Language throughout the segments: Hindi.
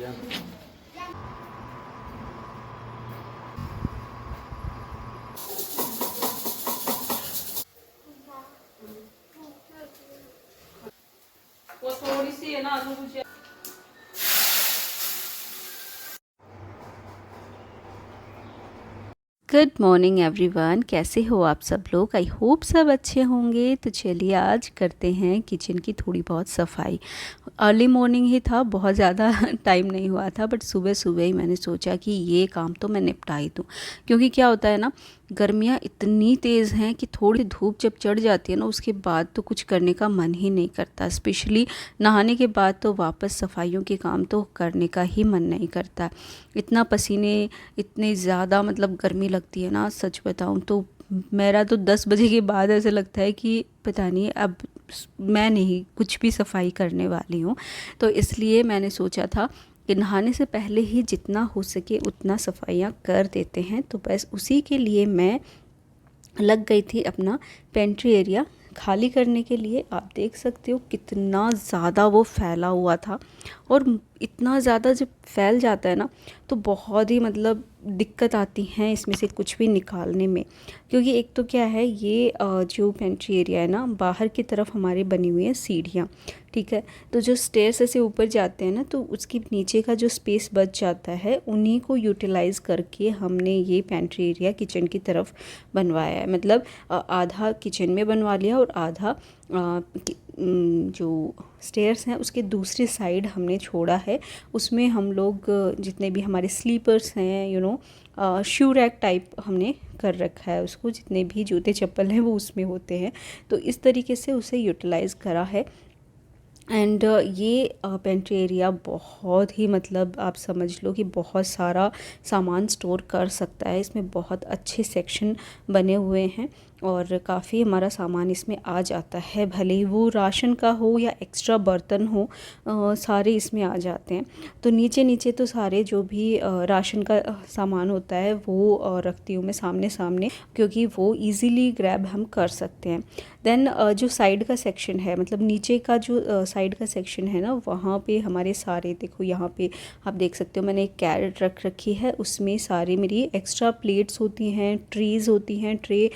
वो थोड़ी सी है ना तो कुछ। गुड मॉर्निंग एवरीवन, कैसे हो आप सब लोग। आई होप सब अच्छे होंगे। तो चलिए आज करते हैं किचन की थोड़ी बहुत सफाई। अर्ली मॉर्निंग ही था, बहुत ज़्यादा टाइम नहीं हुआ था, बट सुबह सुबह ही मैंने सोचा कि ये काम तो मैं निपटा ही दूँ। क्योंकि क्या होता है ना, गर्मियाँ इतनी तेज़ हैं कि थोड़ी धूप जब चढ़ जाती है ना, उसके बाद तो कुछ करने का मन ही नहीं करता। स्पेशली नहाने के बाद तो वापस सफाइयों के काम तो करने का ही मन नहीं करता। इतना पसीने, इतने ज़्यादा मतलब गर्मी लगती है ना, सच बताऊँ तो मेरा तो 10 बजे के बाद ऐसा लगता है कि पता नहीं अब मैं नहीं कुछ भी सफाई करने वाली हूँ। तो इसलिए मैंने सोचा था कि नहाने से पहले ही जितना हो सके उतना सफाइयाँ कर देते हैं। तो बस उसी के लिए मैं लग गई थी अपना पेंट्री एरिया खाली करने के लिए। आप देख सकते हो कितना ज़्यादा वो फैला हुआ था, और इतना ज़्यादा जब फैल जाता है ना तो बहुत ही मतलब दिक्कत आती हैं इसमें से कुछ भी निकालने में। क्योंकि एक तो क्या है, ये जो पेंट्री एरिया है ना, बाहर की तरफ हमारे बनी हुई है सीढ़ियाँ, ठीक है। तो जो स्टेयर्स ऐसे ऊपर जाते हैं ना, तो उसके नीचे का जो स्पेस बच जाता है उन्हीं को यूटिलाइज़ करके हमने ये पेंट्री एरिया किचन की तरफ बनवाया है। मतलब आधा किचन में बनवा लिया और आधा जो स्टेयर्स हैं उसके दूसरी साइड हमने छोड़ा है। उसमें हम लोग जितने भी हमारे स्लीपर्स हैं, शू रैक टाइप हमने कर रखा है उसको। जितने भी जूते चप्पल हैं वो उसमें होते हैं, तो इस तरीके से उसे यूटिलाइज़ करा है। एंड ये पेंट्री एरिया बहुत ही मतलब आप समझ लो कि बहुत सारा सामान स्टोर कर सकता है। इसमें बहुत अच्छे सेक्शन बने हुए हैं और काफ़ी हमारा सामान इसमें आ जाता है, भले ही वो राशन का हो या एक्स्ट्रा बर्तन हो, सारे इसमें आ जाते हैं। तो नीचे नीचे तो सारे जो भी राशन का सामान होता है वो रखती हूँ मैं सामने सामने, क्योंकि वो इजीली ग्रैब हम कर सकते हैं। देन जो साइड का सेक्शन है, मतलब नीचे का जो साइड का सेक्शन है ना, वहाँ पे हमारे सारे, देखो यहाँ पे आप देख सकते हो मैंने एक कैरेट रख रखी है, उसमें सारी मेरी एक्स्ट्रा प्लेट्स होती हैं, ट्रीज़ होती हैं। ट्रे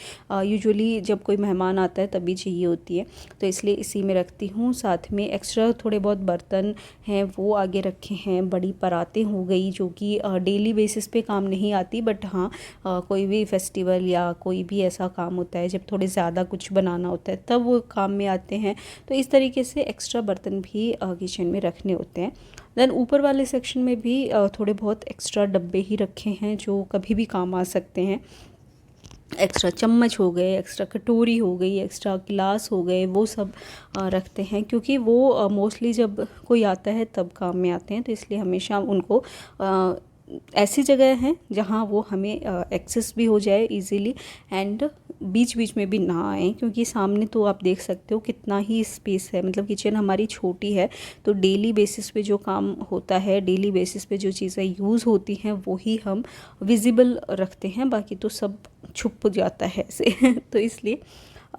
यूजुअली जब कोई मेहमान आता है तभी चाहिए होती है, तो इसलिए इसी में रखती हूँ। साथ में एक्स्ट्रा थोड़े बहुत बर्तन हैं वो आगे रखे हैं। बड़ी परातें हो गई जो कि डेली बेसिस पे काम नहीं आती, बट हाँ कोई भी फेस्टिवल या कोई भी ऐसा काम होता है जब थोड़े ज़्यादा कुछ बनाना होता है तब वो काम में आते हैं। तो इस तरीके से एक्स्ट्रा बर्तन भी किचन में रखने होते हैं। देन ऊपर वाले सेक्शन में भी थोड़े बहुत एक्स्ट्रा डब्बे ही रखे हैं जो कभी भी काम आ सकते हैं। एक्स्ट्रा चम्मच हो गए, एक्स्ट्रा कटोरी हो गई, एक्स्ट्रा गिलास हो गए, वो सब रखते हैं। क्योंकि वो मोस्टली जब कोई आता है तब काम में आते हैं, तो इसलिए हमेशा उनको ऐसी जगह हैं जहाँ वो हमें एक्सेस भी हो जाए इजीली, एंड बीच बीच में भी ना आए। क्योंकि सामने तो आप देख सकते हो कितना ही स्पेस है, मतलब किचन हमारी छोटी है, तो डेली बेसिस पे जो काम होता है, डेली बेसिस पे जो चीज़ें यूज़ होती हैं वही हम विजिबल रखते हैं, बाकी तो सब छुप जाता है ऐसे तो इसलिए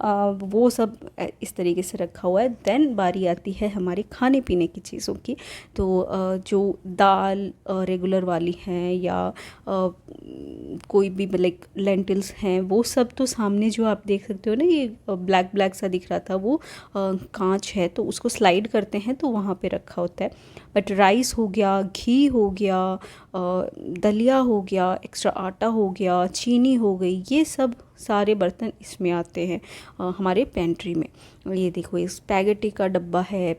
वो सब इस तरीके से रखा हुआ है। देन बारी आती है हमारे खाने पीने की चीज़ों की। तो जो दाल रेगुलर वाली हैं या कोई भी लाइक लेंटिल्स हैं, वो सब तो सामने जो आप देख सकते हो ना, ये ब्लैक ब्लैक सा दिख रहा था, वो कांच है, तो उसको स्लाइड करते हैं तो वहाँ पे रखा होता है। बट राइस हो गया, घी हो गया, दलिया हो गया, एक्स्ट्रा आटा हो गया, चीनी हो गई, ये सब सारे बर्तन इसमें आते हैं हमारे पेंट्री में। ये देखो, ये स्पैगेटी का डब्बा है,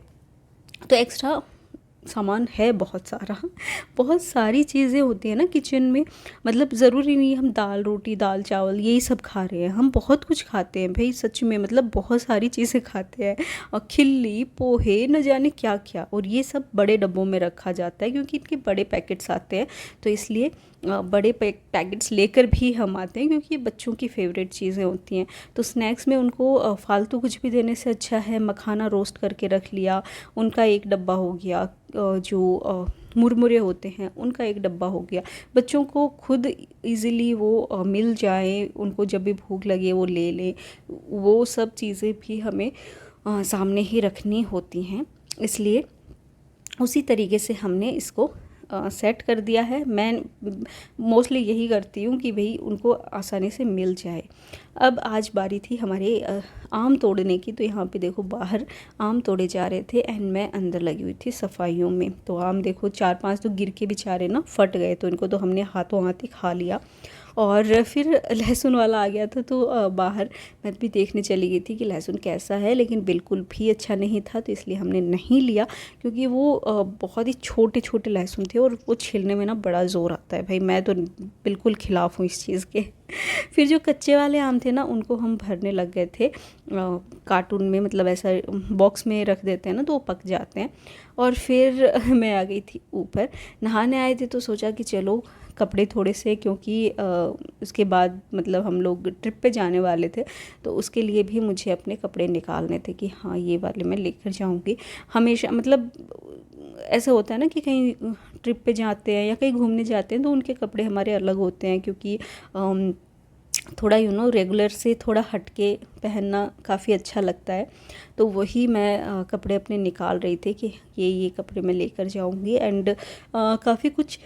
तो एक्स्ट्रा सामान है बहुत सारा बहुत सारी चीज़ें होती हैं ना किचन में। मतलब ज़रूरी नहीं हम दाल रोटी दाल चावल यही सब खा रहे हैं, हम बहुत कुछ खाते हैं भाई, सच में मतलब बहुत सारी चीज़ें खाते हैं, और खिल्ली पोहे न जाने क्या क्या, और ये सब बड़े डब्बों में रखा जाता है क्योंकि इनके बड़े पैकेट्स आते हैं। तो इसलिए बड़े पैकेट्स लेकर भी हम आते हैं, क्योंकि बच्चों की फेवरेट चीज़ें होती हैं। तो स्नैक्स में उनको फालतू कुछ भी देने से अच्छा है मखाना रोस्ट करके रख लिया, उनका एक डब्बा हो गया। जो मुरमुरे होते हैं उनका एक डब्बा हो गया। बच्चों को खुद इजीली वो मिल जाए, उनको जब भी भूख लगे वो ले लें, वो सब चीज़ें भी हमें सामने ही रखनी होती हैं। इसलिए उसी तरीके से हमने इसको सेट कर दिया है। मैं मोस्टली यही करती हूँ कि भाई उनको आसानी से मिल जाए। अब आज बारी थी हमारे आम तोड़ने की, तो यहाँ पे देखो बाहर आम तोड़े जा रहे थे एंड मैं अंदर लगी हुई थी सफाइयों में। तो आम देखो 4-5 तो गिर के बेचारे ना फट गए, तो इनको तो हमने हाथों हाथ ही खा लिया। और फिर लहसुन वाला आ गया था, तो बाहर मैं भी देखने चली गई थी कि लहसुन कैसा है, लेकिन बिल्कुल भी अच्छा नहीं था, तो इसलिए हमने नहीं लिया, क्योंकि वो बहुत ही छोटे छोटे लहसुन थे और वो छीलने में ना बड़ा ज़ोर आता है। भाई मैं तो बिल्कुल खिलाफ़ हूँ इस चीज़ के। फिर जो कच्चे वाले आम थे ना, उनको हम भरने लग गए थे कार्टून में, मतलब ऐसा बॉक्स में रख देते हैं ना तो वो पक जाते हैं। और फिर मैं आ गई थी ऊपर, नहाने आए थे तो सोचा कि चलो कपड़े थोड़े से, क्योंकि उसके बाद मतलब हम लोग ट्रिप पे जाने वाले थे, तो उसके लिए भी मुझे अपने कपड़े निकालने थे कि हाँ ये वाले मैं लेकर जाऊंगी। हमेशा मतलब ऐसा होता है ना कि कहीं ट्रिप पे जाते हैं या कहीं घूमने जाते हैं तो उनके कपड़े हमारे अलग होते हैं, क्योंकि थोड़ा रेगुलर से थोड़ा हटके पहनना काफ़ी अच्छा लगता है। तो वही मैं कपड़े अपने निकाल रही थी कि ये कपड़े मैं लेकर जाऊंगी। एंड काफ़ी कुछ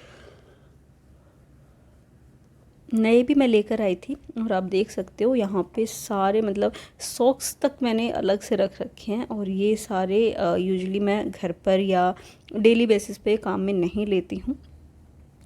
नए भी मैं लेकर आई थी, और आप देख सकते हो यहाँ पे सारे मतलब सॉक्स तक मैंने अलग से रख रखे हैं। और ये सारे यूजुअली मैं घर पर या डेली बेसिस पे काम में नहीं लेती हूँ,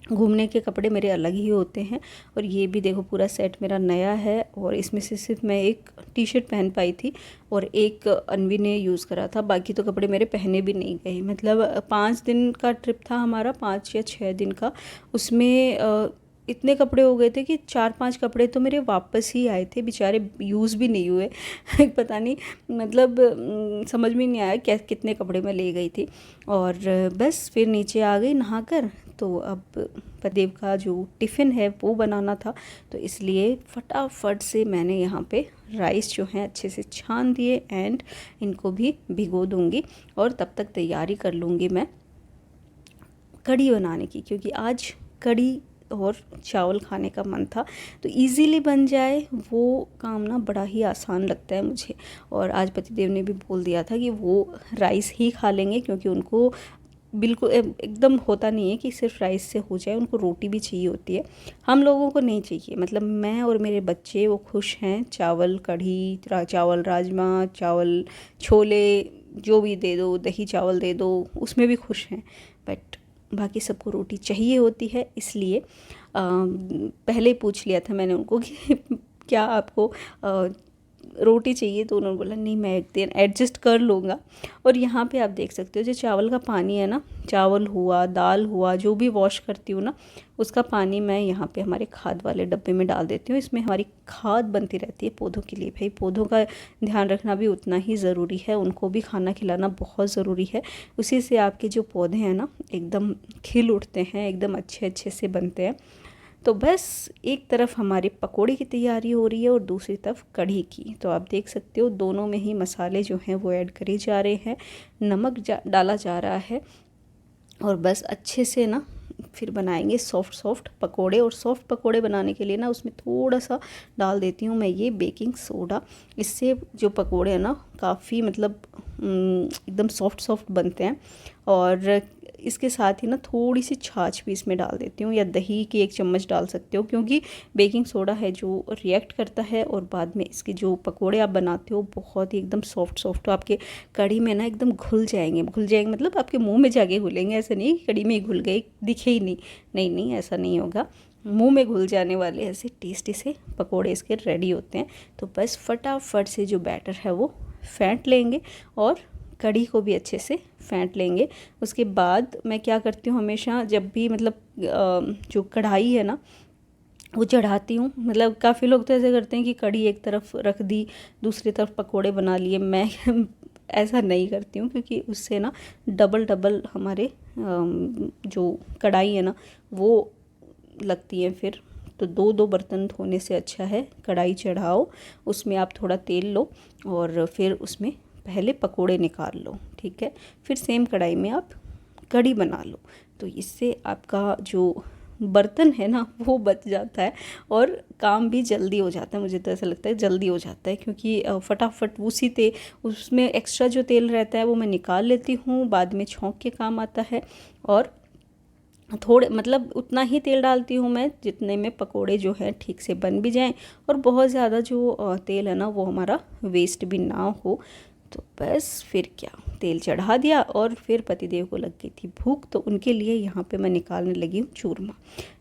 घूमने के कपड़े मेरे अलग ही होते हैं। और ये भी देखो पूरा सेट मेरा नया है, और इसमें से सिर्फ मैं एक टी शर्ट पहन पाई थी और एक अनवी ने यूज़ करा था, बाकी तो कपड़े मेरे पहने भी नहीं गए। मतलब 5 दिन का ट्रिप था हमारा, 5 या 6 दिन का, उसमें इतने कपड़े हो गए थे कि 4-5 कपड़े तो मेरे वापस ही आए थे, बेचारे यूज़ भी नहीं हुए। पता नहीं मतलब समझ में नहीं आया क्या कितने कपड़े मैं ले गई थी। और बस फिर नीचे आ गई नहाकर। तो अब पदेव का जो टिफ़िन है वो बनाना था, तो इसलिए फटाफट से मैंने यहाँ पे राइस जो हैं अच्छे से छान दिए एंड इनको भी भिगो दूँगी। और तब तक तैयारी कर लूँगी मैं कढ़ी बनाने की, क्योंकि आज कढ़ी और चावल खाने का मन था, तो इजीली बन जाए वो काम ना बड़ा ही आसान लगता है मुझे। और आज पतिदेव ने भी बोल दिया था कि वो राइस ही खा लेंगे, क्योंकि उनको बिल्कुल एकदम होता नहीं है कि सिर्फ राइस से हो जाए, उनको रोटी भी चाहिए होती है। हम लोगों को नहीं चाहिए, मतलब मैं और मेरे बच्चे वो खुश हैं, चावल कढ़ी, चावल राजमा, चावल छोले जो भी दे दो, दही चावल दे दो, उसमें भी खुश हैं। बट बाकी सबको रोटी चाहिए होती है, इसलिए पहले पूछ लिया था मैंने उनको कि क्या आपको रोटी चाहिए, तो उन्होंने बोला नहीं मैं एक दिन एडजस्ट कर लूँगा। और यहाँ पे आप देख सकते हो जो चावल का पानी है ना, चावल हुआ दाल हुआ जो भी वॉश करती हूँ ना, उसका पानी मैं यहाँ पे हमारे खाद वाले डब्बे में डाल देती हूँ। इसमें हमारी खाद बनती रहती है पौधों के लिए। भाई पौधों का ध्यान रखना भी उतना ही ज़रूरी है, उनको भी खाना खिलाना बहुत ज़रूरी है। उसी से आपके जो पौधे हैं ना एकदम खिल उठते हैं, एकदम अच्छे अच्छे से बनते हैं। तो बस एक तरफ हमारी पकोड़े की तैयारी हो रही है और दूसरी तरफ कढ़ी की। तो आप देख सकते हो दोनों में ही मसाले जो हैं वो ऐड करे जा रहे हैं, नमक डाला जा रहा है, और बस अच्छे से ना फिर बनाएंगे सॉफ्ट पकोड़े। और सॉफ्ट पकोड़े बनाने के लिए ना उसमें थोड़ा सा डाल देती हूँ मैं ये बेकिंग सोडा। इससे जो पकोड़े हैं ना काफ़ी मतलब एकदम सॉफ्ट बनते हैं। और इसके साथ ही ना थोड़ी सी छाछ भी इसमें डाल देती हूँ, या दही की 1 चम्मच डाल सकते हो, क्योंकि बेकिंग सोडा है जो रिएक्ट करता है और बाद में इसके जो पकोड़े आप बनाते हो बहुत ही एकदम सॉफ्ट तो आपके कढ़ी में ना एकदम घुल जाएंगे मतलब आपके मुंह में जाके घुलेंगे। ऐसा नहीं कढ़ी में घुल गए दिखे ही नहीं, ऐसा नहीं होगा, मुंह में घुल जाने वाले ऐसे टेस्टी से पकोड़े इसके रेडी होते हैं। तो बस फटाफट से जो बैटर है वो फेंट लेंगे और कढ़ी को भी अच्छे से फेंट लेंगे। उसके बाद मैं क्या करती हूँ हमेशा जब भी मतलब जो कढ़ाई है ना वो चढ़ाती हूँ, मतलब काफ़ी लोग तो ऐसे करते हैं कि कढ़ी एक तरफ रख दी दूसरी तरफ पकोड़े बना लिए। मैं ऐसा नहीं करती हूँ, क्योंकि उससे ना डबल हमारे जो कढ़ाई है ना वो लगती है फिर। तो 2 बर्तन धोने से अच्छा है कढ़ाई चढ़ाओ, उसमें आप थोड़ा तेल लो और फिर उसमें पहले पकोड़े निकाल लो, ठीक है, फिर सेम कढ़ाई में आप कढ़ी बना लो। तो इससे आपका जो बर्तन है ना वो बच जाता है और काम भी जल्दी हो जाता है। मुझे तो ऐसा लगता है जल्दी हो जाता है, क्योंकि फटाफट उसमें एक्स्ट्रा जो तेल रहता है वो मैं निकाल लेती हूँ, बाद में छौंक के काम आता है। और थोड़े मतलब उतना ही तेल डालती हूँ मैं जितने में पकोड़े जो हैं ठीक से बन भी जाएं और बहुत ज़्यादा जो तेल है ना वो हमारा वेस्ट भी ना हो। तो बस फिर क्या, तेल चढ़ा दिया और फिर पतिदेव को लग गई थी भूख, तो उनके लिए यहाँ पे मैं निकालने लगी हूँ चूरमा।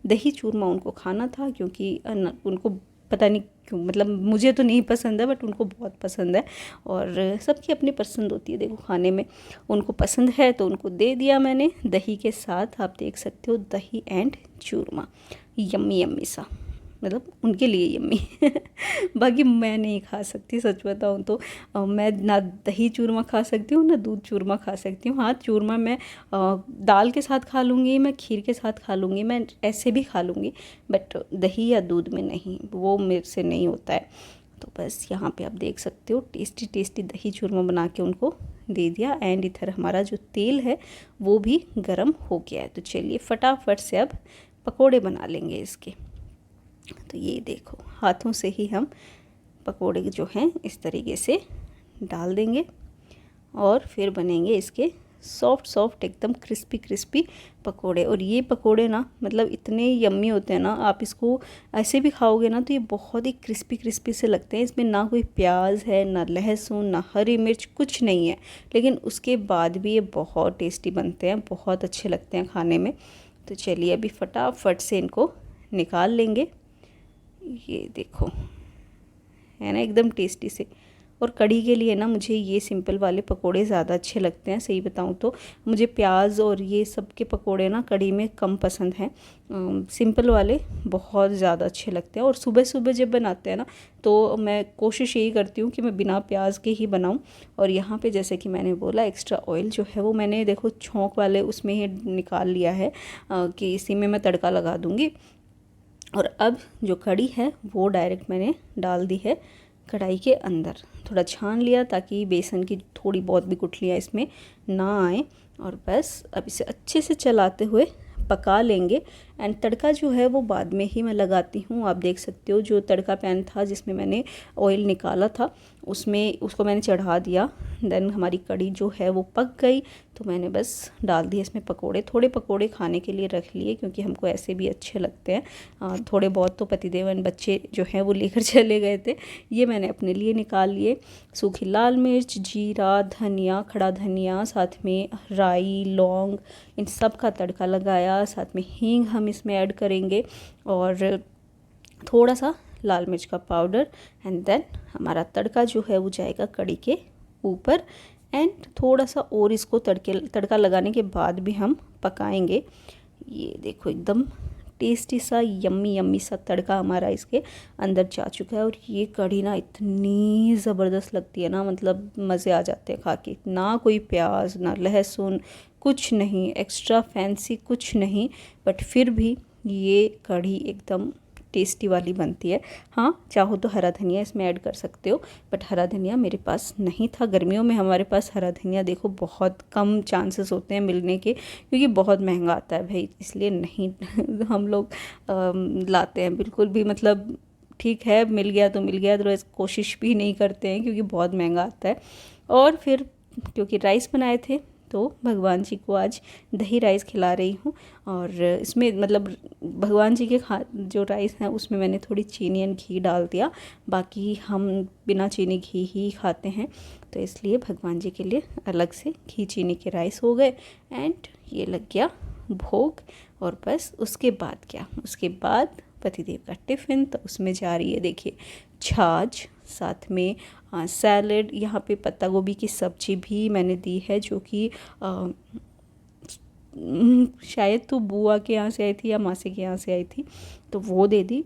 दही चूरमा उनको खाना था क्योंकि उनको पता नहीं क्यों, मतलब मुझे तो नहीं पसंद है बट उनको बहुत पसंद है, और सबकी अपनी पसंद होती है देखो खाने में। उनको पसंद है तो उनको दे दिया मैंने दही के साथ। आप देख सकते हो दही एंड चूरमा, यम्मी यम्मी सा, मतलब उनके लिए यम्मी बाकी मैं नहीं खा सकती सच बताऊँ तो। मैं ना दही चूरमा खा सकती हूँ ना दूध चूरमा खा सकती हूँ। हाँ, चूरमा मैं दाल के साथ खा लूँगी, मैं खीर के साथ खा लूँगी, मैं ऐसे भी खा लूँगी, बट दही या दूध में नहीं, वो मेरे से नहीं होता है। तो बस यहाँ पे आप देख सकते हो टेस्टी टेस्टी दही चूरमा बना के उनको दे दिया। एंड इधर हमारा जो तेल है वो भी गर्म हो गया है। तो चलिए फटाफट से अब पकोड़े बना लेंगे इसके। तो ये देखो हाथों से ही हम पकोड़े जो हैं इस तरीके से डाल देंगे और फिर बनेंगे इसके सॉफ्ट सॉफ्ट एकदम क्रिस्पी क्रिस्पी पकोड़े। और ये पकोड़े ना मतलब इतने यम्मी होते हैं ना, आप इसको ऐसे भी खाओगे ना तो ये बहुत ही क्रिस्पी क्रिस्पी से लगते हैं। इसमें ना कोई प्याज है, ना लहसुन, ना हरी मिर्च, कुछ नहीं है, लेकिन उसके बाद भी ये बहुत टेस्टी बनते हैं, बहुत अच्छे लगते हैं खाने में। तो चलिए अभी फटाफट से इनको निकाल लेंगे। ये देखो है ना एकदम टेस्टी से। और कढ़ी के लिए ना मुझे ये सिंपल वाले पकोड़े ज़्यादा अच्छे लगते हैं, सही बताऊँ तो मुझे प्याज और ये सब के पकोड़े ना कढ़ी में कम पसंद हैं। सिंपल वाले बहुत ज़्यादा अच्छे लगते हैं। और सुबह सुबह जब बनाते हैं ना तो मैं कोशिश यही करती हूँ कि मैं बिना प्याज के ही बनाऊँ। और यहाँ पे जैसे कि मैंने बोला एक्स्ट्रा ऑयल जो है वो मैंने देखो छौंक वाले उसमें ही निकाल लिया है कि इसी में मैं तड़का लगा दूँगी। और अब जो कढ़ी है वो डायरेक्ट मैंने डाल दी है कढ़ाई के अंदर। थोड़ा छान लिया ताकि बेसन की थोड़ी बहुत भी गुठलियाँ इसमें ना आए। और बस अब इसे अच्छे से चलाते हुए पका लेंगे। एंड तड़का जो है वो बाद में ही मैं लगाती हूँ। आप देख सकते हो जो तड़का पैन था जिसमें मैंने ऑयल निकाला था उसमें उसको मैंने चढ़ा दिया। देन हमारी कढ़ी जो है वो पक गई तो मैंने बस डाल दिए इसमें पकोड़े। थोड़े पकोड़े खाने के लिए रख लिए क्योंकि हमको ऐसे भी अच्छे लगते हैं। थोड़े बहुत तो पतिदेव एंड बच्चे जो हैं वो लेकर चले गए थे, ये मैंने अपने लिए निकाल लिए। सूखी लाल मिर्च, जीरा, धनिया, खड़ा धनिया, साथ में राई, लौंग, इन सब का तड़का लगाया। साथ में हींग हम इसमें ऐड करेंगे और थोड़ा सा लाल मिर्च का पाउडर। एंड देन हमारा तड़का जो है वो जाएगा कढ़ी के ऊपर। एंड थोड़ा सा और इसको तड़का लगाने के बाद भी हम पकाएंगे। ये देखो एकदम टेस्टी सा यम्मी यम्मी सा तड़का हमारा इसके अंदर जा चुका है। और ये कढ़ी ना इतनी ज़बरदस्त लगती है ना, मतलब मज़े आ जाते हैं खा के। ना कोई प्याज, ना लहसुन, कुछ नहीं, एक्स्ट्रा फैंसी कुछ नहीं, बट फिर भी ये कढ़ी एकदम टेस्टी वाली बनती है। हाँ, चाहो तो हरा धनिया इसमें ऐड कर सकते हो, बट हरा धनिया मेरे पास नहीं था। गर्मियों में हमारे पास हरा धनिया देखो बहुत कम चांसेस होते हैं मिलने के क्योंकि बहुत महंगा आता है भाई, इसलिए नहीं हम लोग लाते हैं बिल्कुल भी। मतलब ठीक है मिल गया तो मिल गया, अदरवाइज़ कोशिश भी नहीं करते हैं क्योंकि बहुत महंगा आता है। और फिर क्योंकि राइस बनाए थे तो भगवान जी को आज दही राइस खिला रही हूँ। और इसमें मतलब भगवान जी के जो राइस हैं उसमें मैंने थोड़ी चीनी एंड घी डाल दिया, बाकी हम बिना चीनी घी ही खाते हैं तो इसलिए भगवान जी के लिए अलग से घी चीनी के राइस हो गए। एंड ये लग गया भोग। और बस उसके बाद क्या, उसके बाद पतिदेव का टिफ़िन, तो उसमें जा रही है देखिए छाछ, साथ में सैलड। यहाँ पे पत्ता गोभी की सब्जी भी मैंने दी है जो कि शायद तो बुआ के यहाँ से आई थी या मासी के यहाँ से आई थी, तो वो दे दी।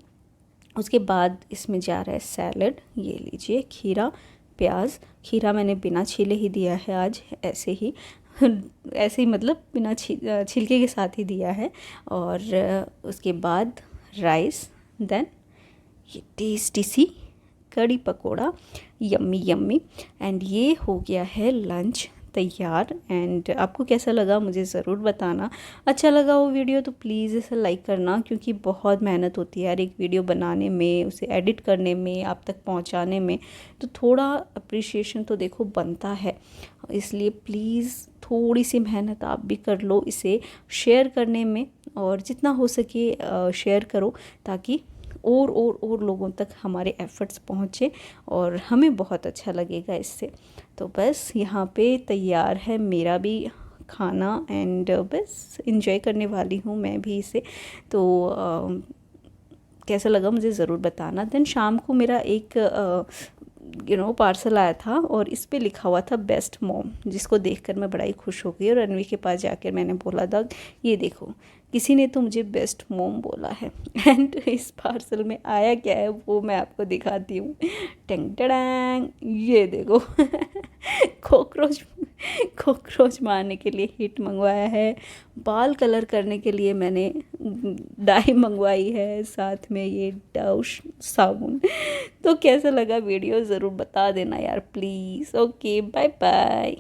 उसके बाद इसमें जा रहा है सैलड। ये लीजिए खीरा, प्याज। खीरा मैंने बिना छीले ही दिया है आज, ऐसे ही ऐसे ही मतलब बिना छिलके के साथ ही दिया है। और उसके बाद राइस, देन ये टेस्टी सी कड़ी पकोड़ा, यम्मी यम्मी। एंड ये हो गया है लंच तैयार। एंड आपको कैसा लगा मुझे ज़रूर बताना। अच्छा लगा वो वीडियो तो प्लीज़ इसे लाइक करना क्योंकि बहुत मेहनत होती है यार एक वीडियो बनाने में, उसे एडिट करने में, आप तक पहुंचाने में, तो थोड़ा अप्रिशिएशन तो देखो बनता है। इसलिए प्लीज़ थोड़ी सी मेहनत आप भी कर लो इसे शेयर करने में। और जितना हो सके शेयर करो, ताकि और लोगों तक हमारे एफ़र्ट्स पहुँचे और हमें बहुत अच्छा लगेगा इससे। तो बस यहाँ पे तैयार है मेरा भी खाना एंड बस इंजॉय करने वाली हूँ मैं भी इसे। तो कैसा लगा मुझे ज़रूर बताना। देन शाम को मेरा एक पार्सल आया था और इस पे लिखा हुआ था बेस्ट मॉम, जिसको देखकर मैं बड़ा ही खुश हो गई और रणवी के पास जाकर मैंने बोला था ये देखो किसी ने तो मुझे बेस्ट मॉम बोला है। एंड इस पार्सल में आया क्या है वो मैं आपको दिखाती हूँ। टेंग टड़ैंग, ये देखो कॉकरोच मारने के लिए हिट मंगवाया है, बाल कलर करने के लिए मैंने डाई मंगवाई है, साथ में ये डव साबुन। तो कैसा लगा वीडियो ज़रूर बता देना यार प्लीज़। Okay bye bye.